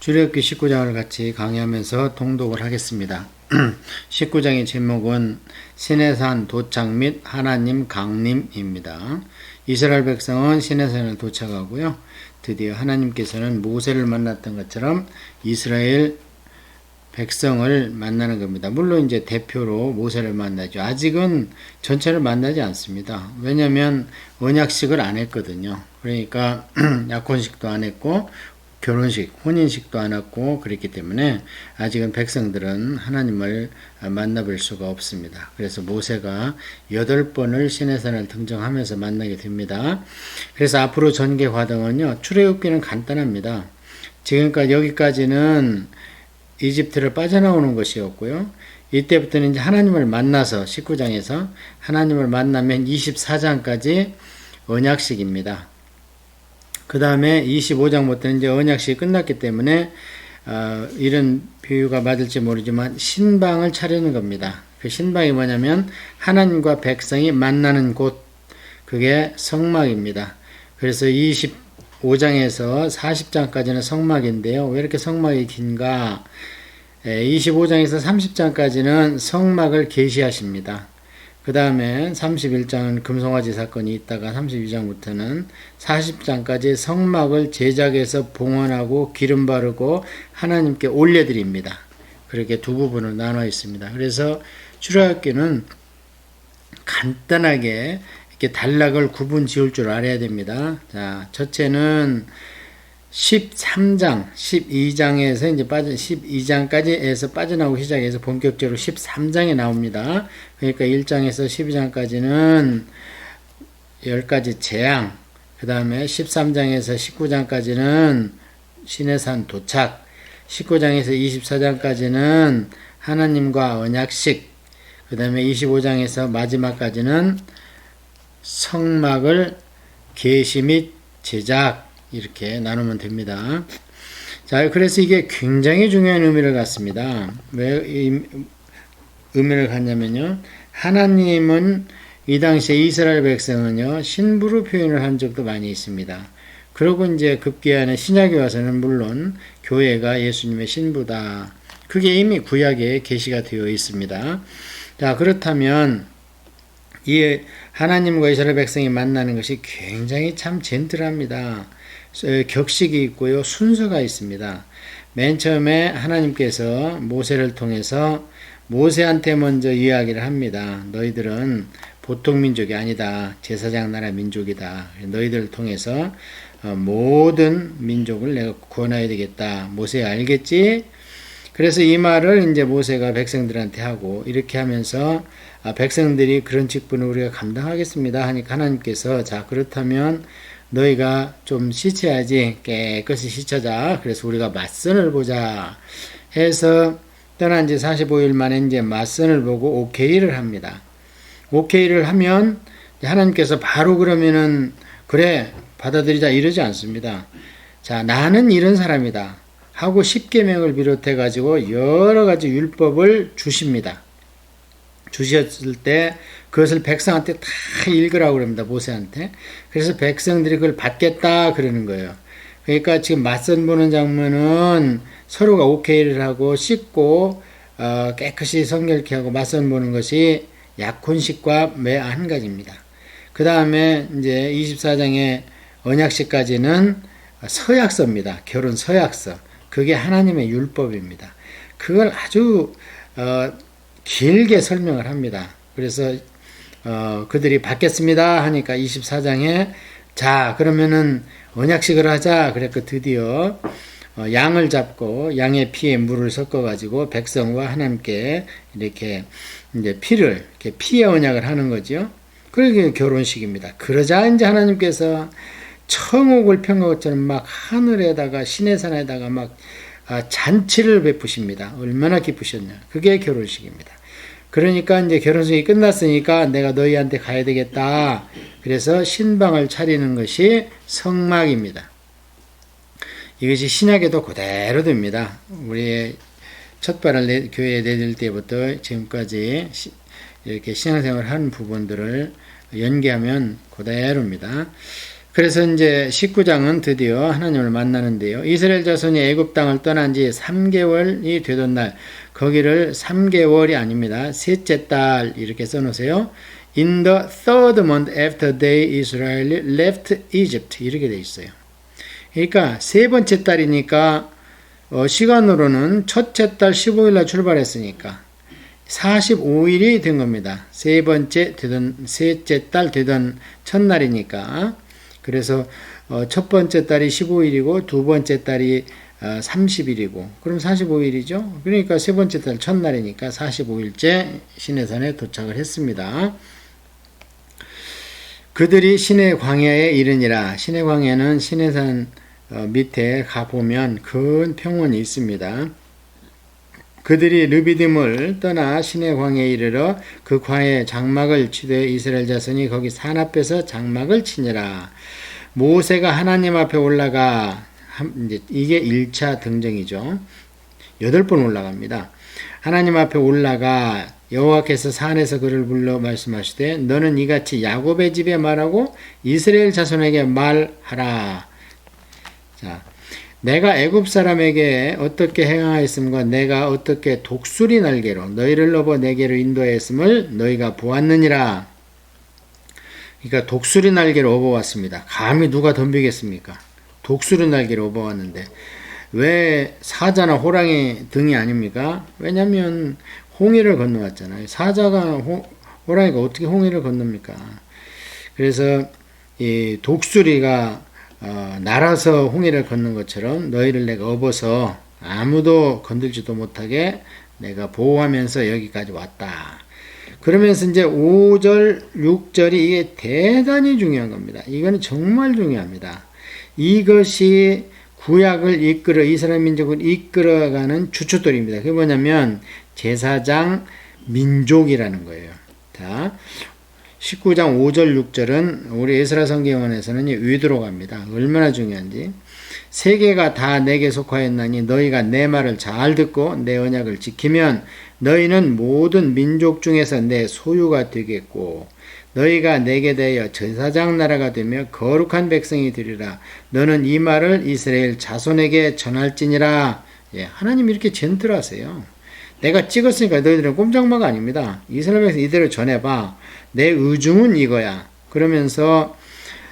출애굽기 19장을 같이 강의하면서 통독을 하겠습니다. 19장의 제목은 시내산 도착 및 하나님 강림입니다. 이스라엘 백성은 시내산을 도착하고요. 드디어 하나님께서는 모세를 만났던 것처럼 이스라엘 백성을 만나는 겁니다. 물론 이제 대표로 모세를 만나죠. 아직은 전체를 만나지 않습니다. 왜냐하면 언약식을 안 했거든요. 그러니까 약혼식도 안 했고 결혼식, 혼인식도 안 했고 그랬기 때문에 아직은 백성들은 하나님을 만나볼 수가 없습니다. 그래서 모세가 8번을 시내산을 등정하면서 만나게 됩니다. 그래서 앞으로 전개 과정은요. 출애굽기는 간단합니다. 지금까지 여기까지는 이집트를 빠져나오는 것이었고요. 이때부터는 이제 하나님을 만나서 19장에서 하나님을 만나면 24장까지 언약식입니다. 그 다음에 25장부터는 이제 언약식이 끝났기 때문에 이런 비유가 맞을지 모르지만 신방을 차리는 겁니다. 그 신방이 뭐냐면 하나님과 백성이 만나는 곳, 그게 성막입니다. 그래서 25장에서 40장까지는 성막인데요. 왜 이렇게 성막이 긴가? 25장에서 30장까지는 성막을 계시하십니다. 그 다음에 31장은 금송아지 사건이 있다가 32장부터는 40장까지 성막을 제작해서 봉헌하고 기름 바르고 하나님께 올려드립니다. 그렇게 두 부분으로 나눠 있습니다. 그래서 출애굽기는 간단하게 이렇게 단락을 구분 지을 줄 알아야 됩니다. 자, 첫째는 13장, 12장에서 이제 12장까지에서 빠져나오기 시작해서 본격적으로 13장에 나옵니다. 그러니까 1장에서 12장까지는 10가지 재앙, 그 다음에 13장에서 19장까지는 시내산 도착, 19장에서 24장까지는 하나님과 언약식, 그 다음에 25장에서 마지막까지는 성막을 계시 및 제작, 이렇게 나누면 됩니다. 자, 그래서 이게 굉장히 중요한 의미를 갖습니다. 왜 의미를 갖냐면요. 하나님은 이 당시에 이스라엘 백성은요, 신부로 표현을 한 적도 많이 있습니다. 그리고 이제 급기야는 신약에 와서는 물론 교회가 예수님의 신부다. 그게 이미 구약에 계시가 되어 있습니다. 자, 그렇다면 이 하나님과 이스라엘 백성이 만나는 것이 굉장히 참 젠틀합니다. 격식이 있고요. 순서가 있습니다. 맨 처음에 하나님께서 모세를 통해서 모세한테 먼저 이야기를 합니다. 너희들은 보통 민족이 아니다. 제사장 나라 민족이다. 너희들을 통해서 모든 민족을 내가 구원해야 되겠다. 모세 알겠지? 그래서 이 말을 이제 모세가 백성들한테 하고 이렇게 하면서 백성들이 그런 직분을 우리가 감당하겠습니다 하니까 하나님께서 자, 그렇다면 너희가 좀 씻어야지. 깨끗이 씻어자. 그래서 우리가 맞선을 보자 해서 떠난 지 45일 만에 이제 맞선을 보고 오케이를 합니다. 오케이를 하면 하나님께서 바로 그러면은 그래 받아들이자 이러지 않습니다. 자, 나는 이런 사람이다 하고 10계명을 비롯해 가지고 여러 가지 율법을 주십니다. 주셨을 때 그것을 백성한테 다 읽으라고 그럽니다. 모세한테. 그래서 백성들이 그걸 받겠다 그러는 거예요. 그러니까 지금 맞선 보는 장면은 서로가 오케이를 하고 씻고 깨끗이 성결케 하고 맞선 보는 것이 약혼식과 매 한 가지입니다. 그 다음에 이제 24장의 언약식까지는 서약서입니다. 결혼 서약서. 그게 하나님의 율법입니다. 그걸 아주 길게 설명을 합니다. 그래서 그들이 받겠습니다 하니까 24장에 자, 그러면은 언약식을 하자. 그래서 드디어 양을 잡고 양의 피에 물을 섞어 가지고 백성과 하나님께 이렇게 이제 피를 이렇게 피의 언약을 하는 거죠. 그게 결혼식입니다. 그러자 이제 하나님께서 청옥을 편 것처럼 막 하늘에다가 시내산에다가 막 잔치를 베푸십니다. 얼마나 기쁘셨냐. 그게 결혼식입니다. 그러니까 이제 결혼식이 끝났으니까 내가 너희한테 가야 되겠다. 그래서 신방을 차리는 것이 성막입니다. 이것이 신약에도 그대로 됩니다. 우리의 첫 발을 교회에 내릴 때부터 지금까지 이렇게 신앙생활을 하는 부분들을 연계하면 그대로입니다. 그래서 이제 19장은 드디어 하나님을 만나는데요. 이스라엘 자손이 애굽 땅을 떠난 지 3개월이 되던 날, 거기를 3개월이 아닙니다. 셋째 달 이렇게 써놓으세요. In the third month after they Israel left Egypt 이렇게 돼 있어요. 그러니까 세 번째 달이니까 시간으로는 첫째 달 15일 날 출발했으니까 45일이 된 겁니다. 셋째 달 되던 첫날이니까. 그래서 첫 번째 달이 15일이고 두 번째 달이 30일이고 그럼 45일이죠. 그러니까 세 번째 달 첫날이니까 45일째 시내산에 도착을 했습니다. 그들이 시내 광야에 이르니라. 시내 광야는 시내산 밑에 가보면 큰 평원이 있습니다. 그들이 르비딤을 떠나 시내 광야에 이르러 그 광야에 장막을 치되 이스라엘 자손이 거기 산 앞에서 장막을 치니라. 모세가 하나님 앞에 올라가 이제 이게 1차 등정이죠. 8번 올라갑니다. 하나님 앞에 올라가 여호와께서 산에서 그를 불러 말씀하시되 너는 이같이 야곱의 집에 말하고 이스라엘 자손에게 말하라. 자, 내가 애굽 사람에게 어떻게 행하였음과 내가 어떻게 독수리 날개로 너희를 넘어 내게로 인도하였음을 너희가 보았느니라. 그러니까 독수리 날개로 업어왔습니다. 감히 누가 덤비겠습니까? 독수리 날개로 업어왔는데 왜 사자나 호랑이 등이 아닙니까? 왜냐하면 홍해를 건너왔잖아요. 사자가 호랑이가 어떻게 홍해를 건넙니까? 그래서 이 독수리가 날아서 홍해를 걷는 것처럼 너희를 내가 업어서 아무도 건들지도 못하게 내가 보호하면서 여기까지 왔다. 그러면서 이제 5절, 6절이 이게 대단히 중요한 겁니다. 이거는 정말 중요합니다. 이것이 구약을 이스라엘 민족을 이끌어가는 주춧돌입니다. 그게 뭐냐면 제사장 민족이라는 거예요. 자, 19장 5절 6절은 우리 에스라 성경원에서는 위드로 갑니다. 얼마나 중요한지. 세계가 다 내게 속하였나니 너희가 내 말을 잘 듣고 내 언약을 지키면 너희는 모든 민족 중에서 내 소유가 되겠고 너희가 내게 대하여 제사장 나라가 되며 거룩한 백성이 되리라. 너는 이 말을 이스라엘 자손에게 전할지니라. 예, 하나님 이렇게 젠틀하세요. 내가 찍었으니까 너희들은 꼼짝마가 아닙니다. 이스라엘에서 이대로 전해봐. 내 의중은 이거야. 그러면서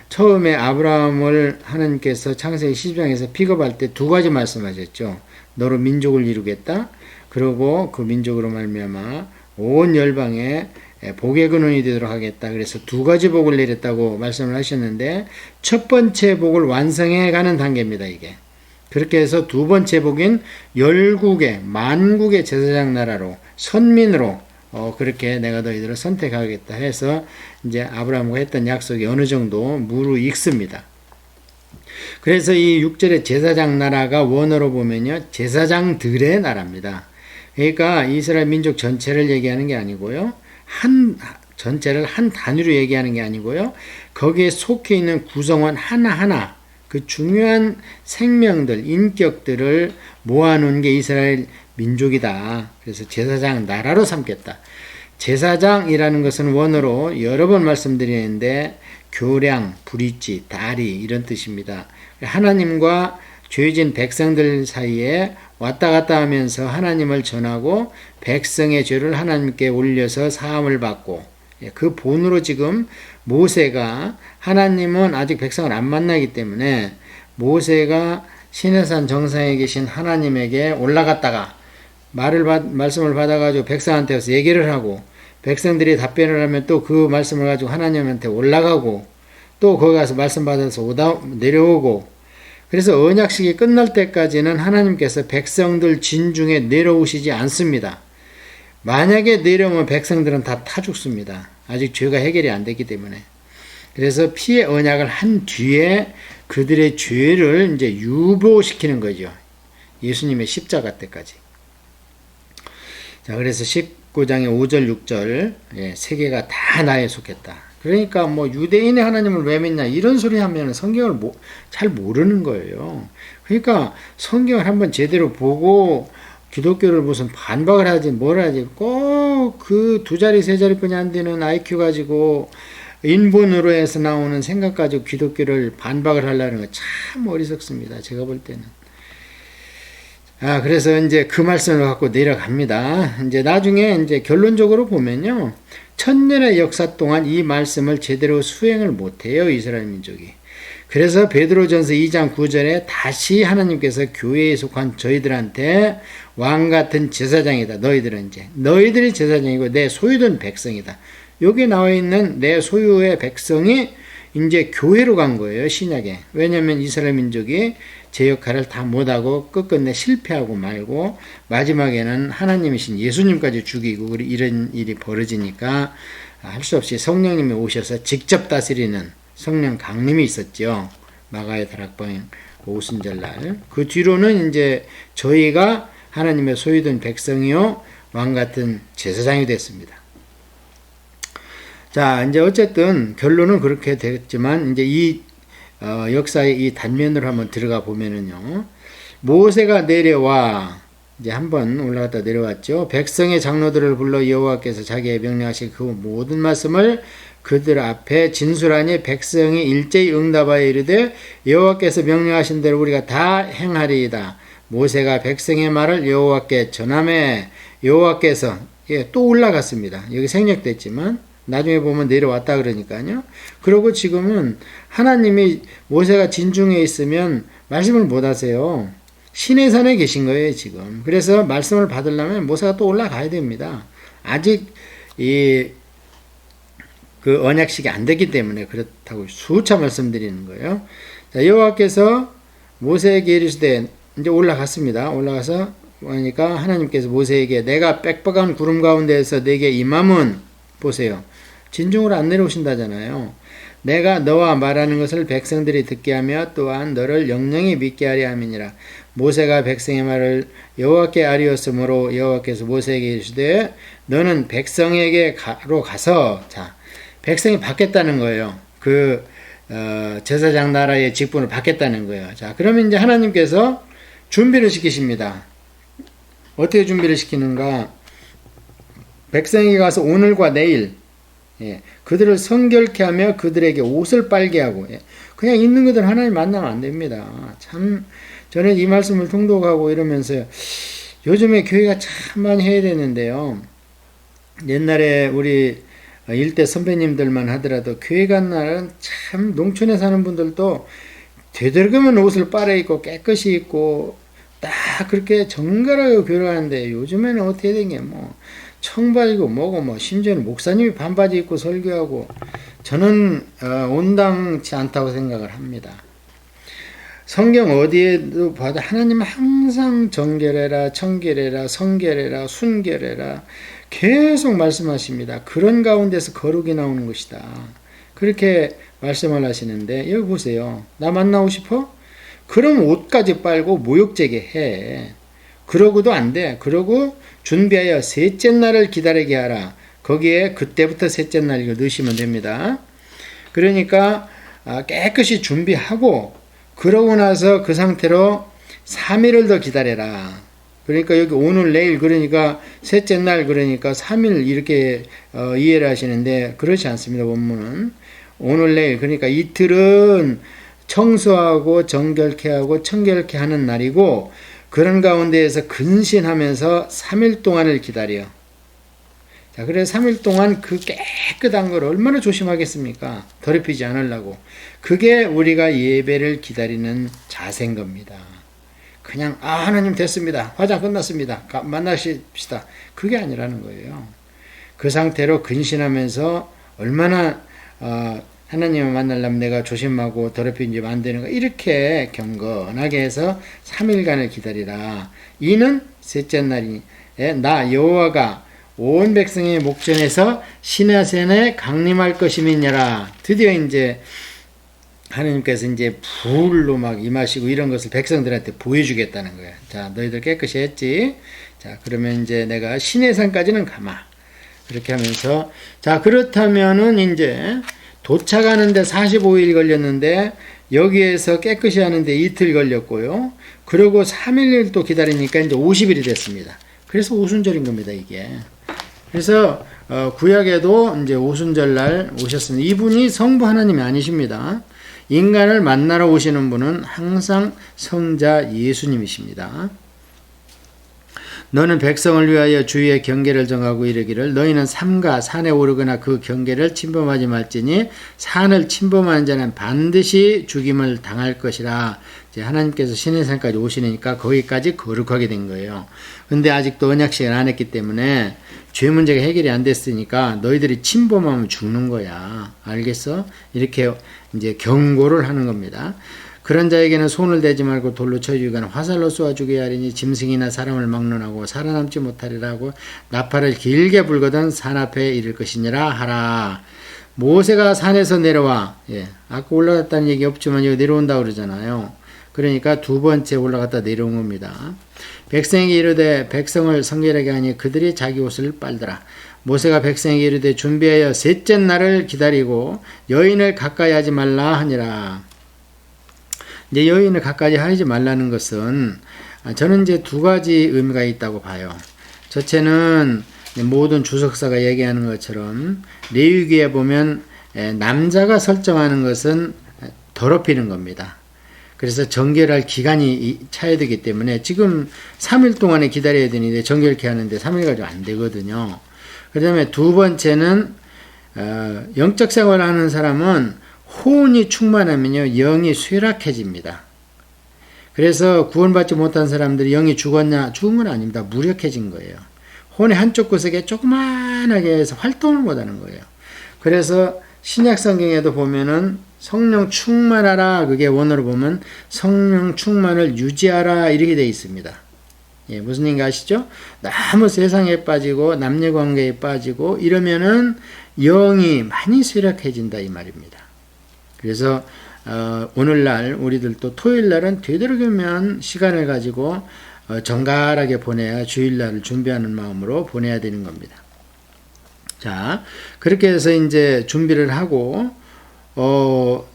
처음에 아브라함을 하나님께서 창세기 10장에서 픽업할 때 두 가지 말씀하셨죠. 너로 민족을 이루겠다. 그리고 그 민족으로 말미암아 온 열방에 복의 근원이 되도록 하겠다. 그래서 두 가지 복을 내렸다고 말씀을 하셨는데 첫 번째 복을 완성해 가는 단계입니다. 이게. 그렇게 해서 두 번째 복인 열국의 만국의 제사장 나라로 선민으로 그렇게 내가 너희들을 선택하겠다 해서 이제 아브라함과 했던 약속이 어느 정도 무르익습니다. 그래서 이 6절의 제사장 나라가 원어로 보면요 제사장들의 나라입니다. 그러니까 이스라엘 민족 전체를 얘기하는 게 아니고요 전체를 한 단위로 얘기하는 게 아니고요 거기에 속해 있는 구성원 하나하나 그 중요한 생명들, 인격들을 모아놓은 게 이스라엘 민족이다. 그래서 제사장 나라로 삼겠다. 제사장이라는 것은 원어로 여러 번 말씀드리는데 교량, 브릿지, 다리 이런 뜻입니다. 하나님과 죄진 백성들 사이에 왔다 갔다 하면서 하나님을 전하고 백성의 죄를 하나님께 올려서 사함을 받고 그 본으로 지금 모세가 하나님은 아직 백성을 안 만나기 때문에 모세가 시내산 정상에 계신 하나님에게 올라갔다가 말씀을 받아가지고 백성한테 와서 얘기를 하고 백성들이 답변을 하면 또 그 말씀을 가지고 하나님한테 올라가고 또 거기 가서 말씀 받아서 내려오고 그래서 언약식이 끝날 때까지는 하나님께서 백성들 진중에 내려오시지 않습니다. 만약에 내려오면 백성들은 다 타 죽습니다. 아직 죄가 해결이 안 됐기 때문에. 그래서 피의 언약을 한 뒤에 그들의 죄를 이제 유보시키는 거죠. 예수님의 십자가 때까지. 자, 그래서 19장의 5절, 6절, 세계가 다 나에 속했다. 그러니까 뭐 유대인의 하나님을 왜 믿냐 이런 소리 하면 성경을 잘 모르는 거예요. 그러니까 성경을 한번 제대로 보고 기독교를 무슨 반박을 하지 뭘 하지 꼭 그 두 자리 세 자리뿐이 안 되는 IQ 가지고 인본으로 해서 나오는 생각 가지고 기독교를 반박을 하려는 거 참 어리석습니다. 제가 볼 때는. 그래서 이제 그 말씀을 갖고 내려갑니다. 이제 나중에 이제 결론적으로 보면요. 천년의 역사 동안 이 말씀을 제대로 수행을 못해요. 이스라엘 민족이. 그래서 베드로전서 2장 9절에 다시 하나님께서 교회에 속한 저희들한테 왕 같은 제사장이다. 너희들이 제사장이고 내 소유된 백성이다. 여기 나와 있는 내 소유의 백성이 이제 교회로 간 거예요. 신약에. 왜냐하면 이스라엘 민족이 제 역할을 다 못하고 끝끝내 실패하고 말고 마지막에는 하나님이신 예수님까지 죽이고 이런 일이 벌어지니까 할 수 없이 성령님이 오셔서 직접 다스리는 성령 강림이 있었죠. 마가의 다락방 오순절날. 그 뒤로는 이제 저희가 하나님의 소유된 백성이요 왕 같은 제사장이 됐습니다. 자, 이제 어쨌든 결론은 그렇게 됐지만 이제 이 역사의 이 단면으로 한번 들어가 보면은요. 모세가 내려와 이제 한번 올라갔다 내려왔죠. 백성의 장로들을 불러 여호와께서 자기의 명령하신 그 모든 말씀을 그들 앞에 진술하니 백성이 일제히 응답하여 이르되 여호와께서 명령하신 대로 우리가 다 행하리이다. 모세가 백성의 말을 여호와께 전하매 여호와께서 또 올라갔습니다. 여기 생략됐지만 나중에 보면 내려왔다 그러니까요. 그리고 지금은 하나님이 모세가 진중에 있으면 말씀을 못 하세요. 시내산에 계신 거예요, 지금. 그래서 말씀을 받으려면 모세가 또 올라가야 됩니다. 아직 그 언약식이 안 됐기 때문에 그렇다고 수차 말씀드리는 거예요. 자, 여호와께서 모세에게 이르시되 이제 올라갔습니다. 올라가서 그러니까 하나님께서 모세에게 내가 빽빽한 구름 가운데에서 내게 임함은 보세요. 진중으로 안 내려오신다잖아요. 내가 너와 말하는 것을 백성들이 듣게 하며 또한 너를 영영히 믿게 하려 함이니라. 모세가 백성의 말을 여호와께 아뢰었으므로 여호와께서 모세에게 이르시되 너는 백성에게로 가서 자 백성이 받겠다는 거예요. 그 제사장 나라의 직분을 받겠다는 거예요. 자 그러면 이제 하나님께서 준비를 시키십니다. 어떻게 준비를 시키는가? 백성에게 가서 오늘과 내일 그들을 성결케 하며 그들에게 옷을 빨게 하고 그냥 있는 그들 하나님 만나면 안 됩니다. 참 저는 이 말씀을 통독하고 이러면서 요즘에 교회가 참 많이 해야 되는데요. 옛날에 우리 일대 선배님들만 하더라도 교회 간 날은 참 농촌에 사는 분들도 되도록이면 옷을 빨아 입고 깨끗이 입고 딱 그렇게 정갈하게 교회를 하는데 요즘에는 어떻게 된 게 뭐 청바지고 뭐고 뭐 심지어는 목사님이 반바지 입고 설교하고 저는 온당치 않다고 생각을 합니다. 성경 어디에도 봐도 하나님은 항상 정결해라, 청결해라, 성결해라, 순결해라 계속 말씀하십니다. 그런 가운데서 거룩이 나오는 것이다. 그렇게 말씀을 하시는데 여기 보세요. 나 만나고 싶어? 그럼 옷까지 빨고 모욕제게 해. 그러고도 안 돼. 그러고 준비하여 셋째 날을 기다리게 하라. 거기에 그때부터 셋째 날 이거 넣으시면 됩니다. 그러니까 깨끗이 준비하고 그러고 나서 그 상태로 3일을 더 기다려라. 그러니까 여기 오늘 내일 그러니까 셋째 날 그러니까 3일 이렇게 이해를 하시는데 그렇지 않습니다. 원문은 오늘 내일 그러니까 이틀은 청소하고 정결케 하고 청결케 하는 날이고 그런 가운데에서 근신하면서 3일 동안을 기다려. 자, 그래서 3일 동안 그 깨끗한 걸 얼마나 조심하겠습니까? 더럽히지 않으려고. 그게 우리가 예배를 기다리는 자세인 겁니다. 그냥 하나님 됐습니다. 화장 끝났습니다. 만나십시다. 그게 아니라는 거예요. 그 상태로 근신하면서 얼마나 하나님을 만나려면 내가 조심하고 더럽히지 안 되는가 이렇게 경건하게 해서 3일간을 기다리라. 이는 셋째 날이 나 여호와가 온 백성의 목전에서 시내산에 강림할 것임이니라. 드디어 이제 하나님께서 이제 불로 막 임하시고 이런 것을 백성들한테 보여주겠다는 거야. 자, 너희들 깨끗이 했지? 자, 그러면 이제 내가 시내산까지는 가마. 그렇게 하면서 자, 그렇다면은 이제 도착하는데 45일 걸렸는데 여기에서 깨끗이 하는데 이틀 걸렸고요. 그리고 3일 또 기다리니까 이제 50일이 됐습니다. 그래서 오순절인 겁니다, 이게. 그래서 구약에도 이제 오순절날 오셨습니다. 이분이 성부 하나님이 아니십니다. 인간을 만나러 오시는 분은 항상 성자 예수님이십니다. 너는 백성을 위하여 주의 경계를 정하고 이르기를 너희는 삼가 산에 오르거나 그 경계를 침범하지 말지니 산을 침범하는 자는 반드시 죽임을 당할 것이라. 이제 하나님께서 시내산까지 오시니까 거기까지 거룩하게 된 거예요. 근데 아직도 언약 시간 안 했기 때문에 죄 문제가 해결이 안 됐으니까 너희들이 침범하면 죽는 거야. 알겠어? 이렇게 이제 경고를 하는 겁니다. 그런 자에게는 손을 대지 말고 돌로 쳐 죽이거나 화살로 쏘아 죽여야 하리니 짐승이나 사람을 막론하고 살아남지 못하리라고 나팔을 길게 불거든 산 앞에 이를 것이니라 하라. 모세가 산에서 내려와, 아까 올라갔다는 얘기 없지만 여기 내려온다 그러잖아요. 그러니까 두 번째 올라갔다 내려온 겁니다. 백성에게 이르되 백성을 성결하게 하니 그들이 자기 옷을 빨더라. 모세가 백성에게 이르되 준비하여 셋째 날을 기다리고 여인을 가까이 하지 말라 하니라. 이제 여인을 가까이 하지 말라는 것은 저는 이제 두 가지 의미가 있다고 봐요. 첫째는 모든 주석사가 얘기하는 것처럼 레위기에 보면 남자가 설정하는 것은 더럽히는 겁니다. 그래서 정결할 기간이 차야 되기 때문에 지금 3일 동안에 기다려야 되는데 정결케 하는데 3일 가지고 안 되거든요. 그 다음에 두 번째는 영적 생활을 하는 사람은 혼이 충만하면요 영이 쇠락해집니다. 그래서 구원받지 못한 사람들이 영이 죽었냐? 죽은 건 아닙니다. 무력해진 거예요. 혼의 한쪽 구석에 조그만하게 해서 활동을 못하는 거예요. 그래서 신약 성경에도 보면은 성령 충만하라, 그게 원어로 보면 성령 충만을 유지하라 이렇게 되어 있습니다. 무슨 얘기 아시죠? 너무 세상에 빠지고 남녀관계에 빠지고 이러면은 영이 많이 쇠락해진다 이 말입니다. 그래서 오늘날 우리들도 토요일날은 되도록이면 시간을 가지고 정갈하게 보내야 주일날을 준비하는 마음으로 보내야 되는 겁니다. 자, 그렇게 해서 이제 준비를 하고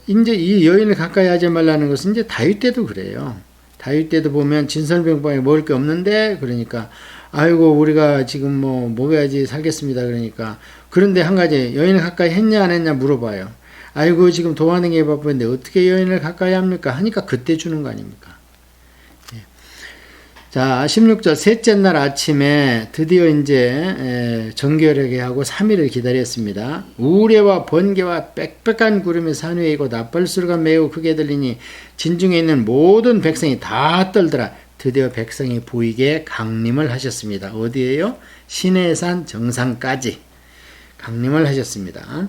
이제 이 여인을 가까이 하지 말라는 것은 이제 다윗 때도 그래요. 다윗 때도 보면 진설병방에 먹을 게 없는데 그러니까 아이고 우리가 지금 뭐 먹어야지 살겠습니다. 그러니까 그런데 한 가지 여인을 가까이 했냐 안 했냐 물어봐요. 아이고 지금 도하는 게 바쁜데 어떻게 여인을 가까이 합니까? 하니까 그때 주는 거 아닙니까? 자, 16절 셋째 날 아침에 드디어 이제 정결하게 하고 3일을 기다렸습니다. 우레와 번개와 빽빽한 구름이 산 위에 있고 나팔소리가 매우 크게 들리니 진중에 있는 모든 백성이 다 떨더라. 드디어 백성이 보이게 강림을 하셨습니다. 어디에요? 시내산 정상까지 강림을 하셨습니다.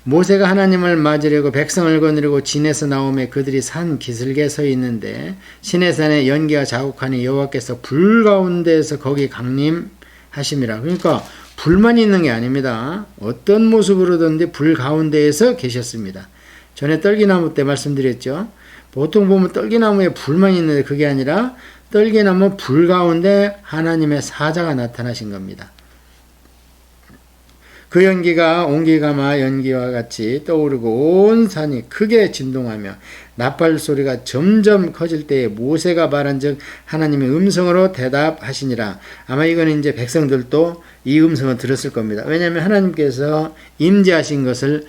모세가 하나님을 맞으려고 백성을 거느리고 진에서 나오매 그들이 산 기슭에 서 있는데 시내산에 연기가 자욱하니 여호와께서 불 가운데에서 거기 강림하심이라. 그러니까 불만 있는 게 아닙니다. 어떤 모습으로든지 불 가운데에서 계셨습니다. 전에 떨기나무 때 말씀드렸죠. 보통 보면 떨기나무에 불만 있는데 그게 아니라 떨기나무 불 가운데 하나님의 사자가 나타나신 겁니다. 그 연기가 옹기가마 연기와 같이 떠오르고 온 산이 크게 진동하며 나팔 소리가 점점 커질 때에 모세가 말한즉 하나님의 음성으로 대답하시니라. 아마 이거는 이제 백성들도 이 음성을 들었을 겁니다. 왜냐하면 하나님께서 임재하신 것을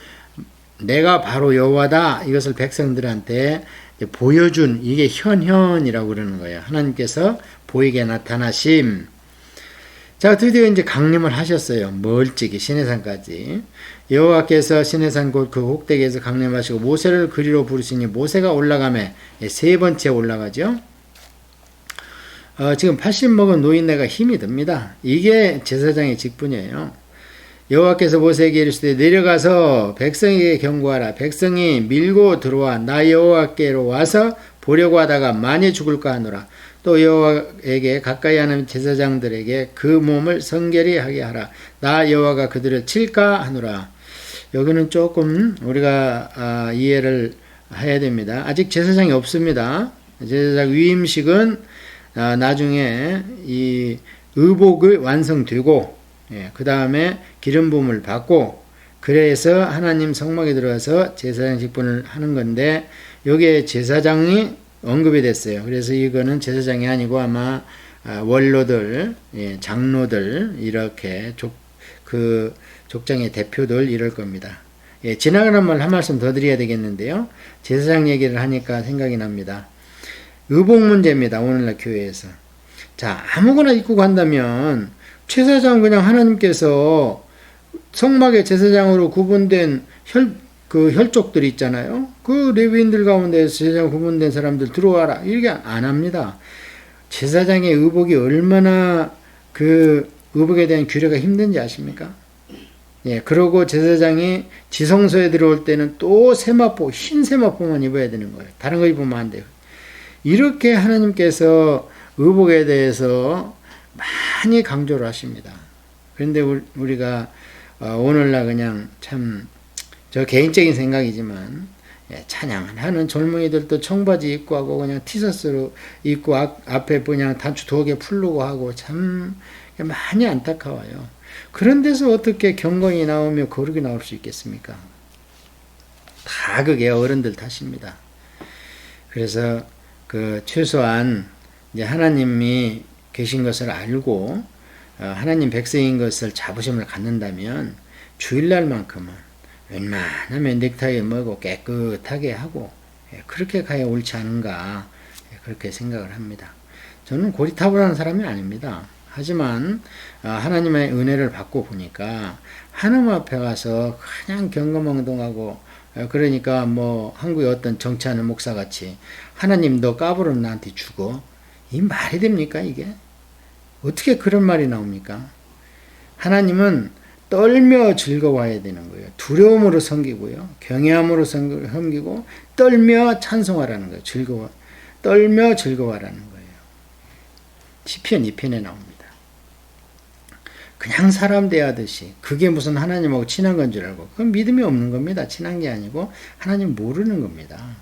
내가 바로 여호와다 이것을 백성들한테 보여준 이게 현현이라고 그러는 거예요. 하나님께서 보이게 나타나심. 자, 드디어 이제 강림을 하셨어요. 멀찍이 시내산까지. 여호와께서 시내산 곧 그 꼭대기에서 강림하시고 모세를 그리로 부르시니 모세가 올라가매 세 번째 올라가죠. 지금 80 먹은 노인네가 힘이 듭니다. 이게 제사장의 직분이에요. 여호와께서 모세에게 이르시되 내려가서 백성에게 경고하라. 백성이 밀고 들어와 나 여호와께로 와서 보려고 하다가 많이 죽을까 하노라. 또 여호와에게 가까이 하는 제사장들에게 그 몸을 성결히 하게 하라. 나 여호와가 그들을 칠까 하노라. 여기는 조금 우리가 이해를 해야 됩니다. 아직 제사장이 없습니다. 제사장 위임식은 나중에 이 의복이 완성되고 그 다음에 기름 부음을 받고 그래서 하나님 성막에 들어가서 제사장 직분을 하는 건데 여기에 제사장이 언급이 됐어요. 그래서 이거는 제사장이 아니고 아마 원로들, 예, 장로들 이렇게 그 족장의 대표들 이럴 겁니다. 예, 지나가는 말 한 말씀 더 드려야 되겠는데요. 제사장 얘기를 하니까 생각이 납니다. 의복 문제입니다. 오늘날 교회에서. 자, 아무거나 입고 간다면 제사장 그냥 하나님께서 성막의 제사장으로 구분된 혈족들 있잖아요. 그 레위인들 가운데서 제사장 구분된 사람들 들어와라. 이렇게 안 합니다. 제사장의 의복이 얼마나 그 의복에 대한 규례가 힘든지 아십니까? 예, 그러고 제사장이 지성소에 들어올 때는 또 세마포, 흰 세마포만 입어야 되는 거예요. 다른 거 입으면 안 돼요. 이렇게 하나님께서 의복에 대해서 많이 강조를 하십니다. 그런데 우리가 오늘날 그냥 참 저 개인적인 생각이지만 찬양하는 젊은이들도 청바지 입고 하고 그냥 티셔츠로 입고 앞에 그냥 단추 2개 풀르고 하고 참 많이 안타까워요. 그런 데서 어떻게 경건이 나오며 거룩이 나올 수 있겠습니까? 다 그게 어른들 탓입니다. 그래서 그 최소한 이제 하나님이 계신 것을 알고 하나님 백성인 것을 자부심을 갖는다면 주일날만큼은 웬만하면 넥타이 매고 깨끗하게 하고 그렇게 가야 옳지 않은가 그렇게 생각을 합니다. 저는 고리타분한 사람이 아닙니다. 하지만 하나님의 은혜를 받고 보니까 하나님 앞에 가서 그냥 경거망동하고 그러니까 뭐 한국의 어떤 정치하는 목사같이 하나님 너 까불으면 나한테 죽어. 이 말이 됩니까 이게? 어떻게 그런 말이 나옵니까? 하나님은 떨며 즐거워해야 되는 거예요. 두려움으로 섬기고요. 경외함으로 섬기고 떨며 찬송하라는 거예요. 떨며 즐거워하라는 거예요. 시편 2편에 나옵니다. 그냥 사람 대하듯이 그게 무슨 하나님하고 친한 건 줄 알고 그건 믿음이 없는 겁니다. 친한 게 아니고 하나님 모르는 겁니다.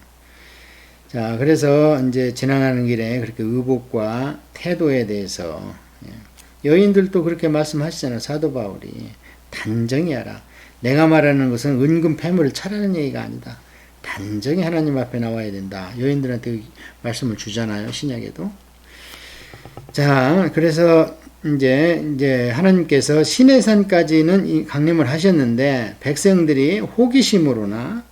자, 그래서 이제 지나가는 길에 그렇게 의복과 태도에 대해서 여인들도 그렇게 말씀하시잖아요. 사도 바울이 단정히 하라. 내가 말하는 것은 은근 패물을 차라는 얘기가 아니다. 단정히 하나님 앞에 나와야 된다. 여인들한테 말씀을 주잖아요. 신약에도. 자, 그래서 이제 하나님께서 시내산까지는 강림을 하셨는데 백성들이 호기심으로나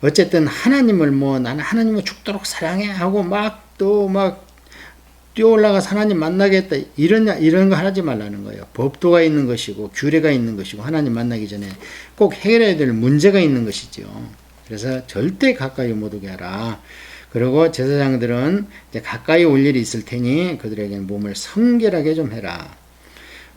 어쨌든 하나님을 나는 하나님을 죽도록 사랑해 하고 막 뛰어 올라가서 하나님 만나겠다 이런 거 하지 말라는 거예요. 법도가 있는 것이고 규례가 있는 것이고 하나님 만나기 전에 꼭 해결해야 될 문제가 있는 것이죠. 그래서 절대 가까이 못 오게 하라. 그리고 제사장들은 이제 가까이 올 일이 있을 테니 그들에게는 몸을 성결하게 좀 해라.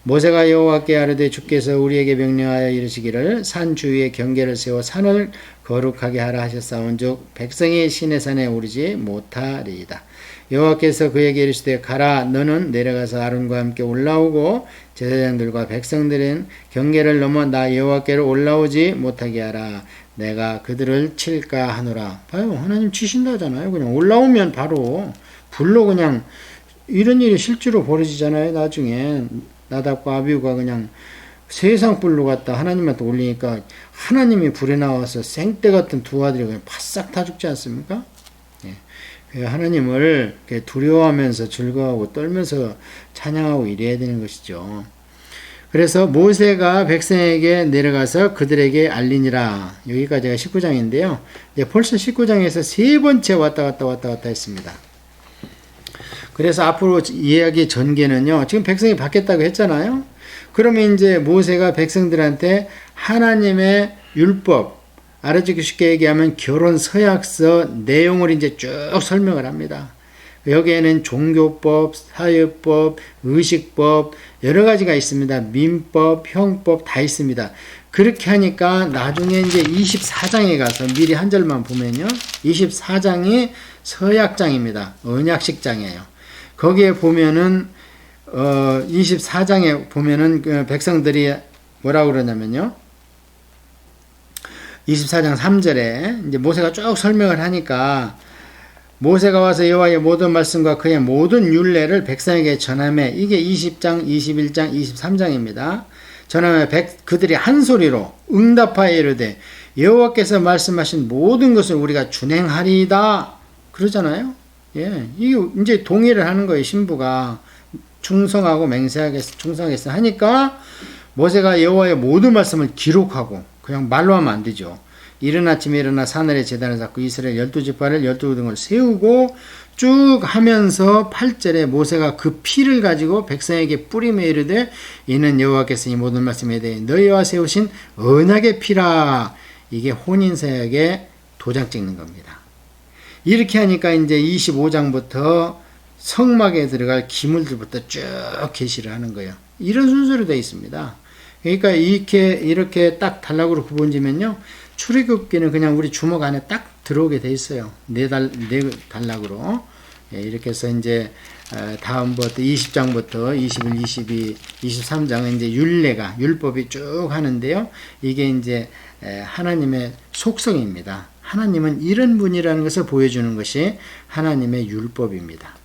모세가 여호와께 아뢰되 주께서 우리에게 명령하여 이르시기를 산 주위에 경계를 세워 산을 거룩하게 하라 하셨사온즉 백성이 시내산에 오르지 못하리이다. 여호와께서 그에게 이르시되 가라 너는 내려가서 아론과 함께 올라오고 제사장들과 백성들은 경계를 넘어 나 여호와께로 올라오지 못하게 하라. 내가 그들을 칠까 하노라. 봐요, 하나님 치신다잖아요. 그냥 올라오면 바로 불로 그냥 이런 일이 실제로 벌어지잖아요. 나중에 나답과 아비후가 그냥 세상 불로 갔다 하나님한테 올리니까 하나님이 불에 나와서 생떼 같은 두 아들이 그냥 바싹 타 죽지 않습니까? 예. 하나님을 두려워하면서 즐거워하고 떨면서 찬양하고 이래야 되는 것이죠. 그래서 모세가 백성에게 내려가서 그들에게 알리니라. 여기까지가 19장인데요. 벌써 19장에서 세 번째 왔다 갔다 했습니다. 그래서 앞으로 이야기 전개는요. 지금 백성이 바뀌었다고 했잖아요. 그러면 이제 모세가 백성들한테 하나님의 율법, 알아듣기 쉽게 얘기하면 결혼 서약서 내용을 이제 쭉 설명을 합니다. 여기에는 종교법, 사회법, 의식법 여러 가지가 있습니다. 민법, 형법 다 있습니다. 그렇게 하니까 나중에 이제 24장에 가서 미리 한 절만 보면요. 24장이 서약장입니다. 언약식장이에요. 거기에 보면은 24장에 보면은 그 백성들이 뭐라고 그러냐면요. 24장 3절에 이제 모세가 쭉 설명을 하니까 모세가 와서 여호와의 모든 말씀과 그의 모든 율례를 백성에게 전하매 이게 20장, 21장, 23장입니다. 전하며 그들이 한 소리로 응답하여 이르되 여호와께서 말씀하신 모든 것을 우리가 준행하리이다. 그러잖아요. 예, 이게 이제 동의를 하는 거예요. 신부가 충성하고 맹세하겠어, 충성하겠어 하니까 모세가 여호와의 모든 말씀을 기록하고 그냥 말로 하면 안 되죠. 이른 아침에 일어나 사늘에 제단을 쌓고 이스라엘 12지파를 12등을 세우고 쭉 하면서 8절에 모세가 그 피를 가지고 백성에게 뿌리며 이르되 이는 여호와께서 이 모든 말씀에 대해 너희와 세우신 언약의 피라. 이게 혼인서약에 도장 찍는 겁니다. 이렇게 하니까 이제 25장부터 성막에 들어갈 기물들부터 쭉 계시를 하는 거예요. 이런 순서로 되어 있습니다. 그러니까 이렇게 딱 단락으로 구분지면요, 출애굽기는 그냥 우리 주먹 안에 딱 들어오게 돼 있어요. 네 단락으로. 예, 이렇게 해서 이제 다음부터 20장부터 21, 22, 23장은 이제 율법이 쭉 하는데요. 이게 이제 하나님의 속성입니다. 하나님은 이런 분이라는 것을 보여주는 것이 하나님의 율법입니다.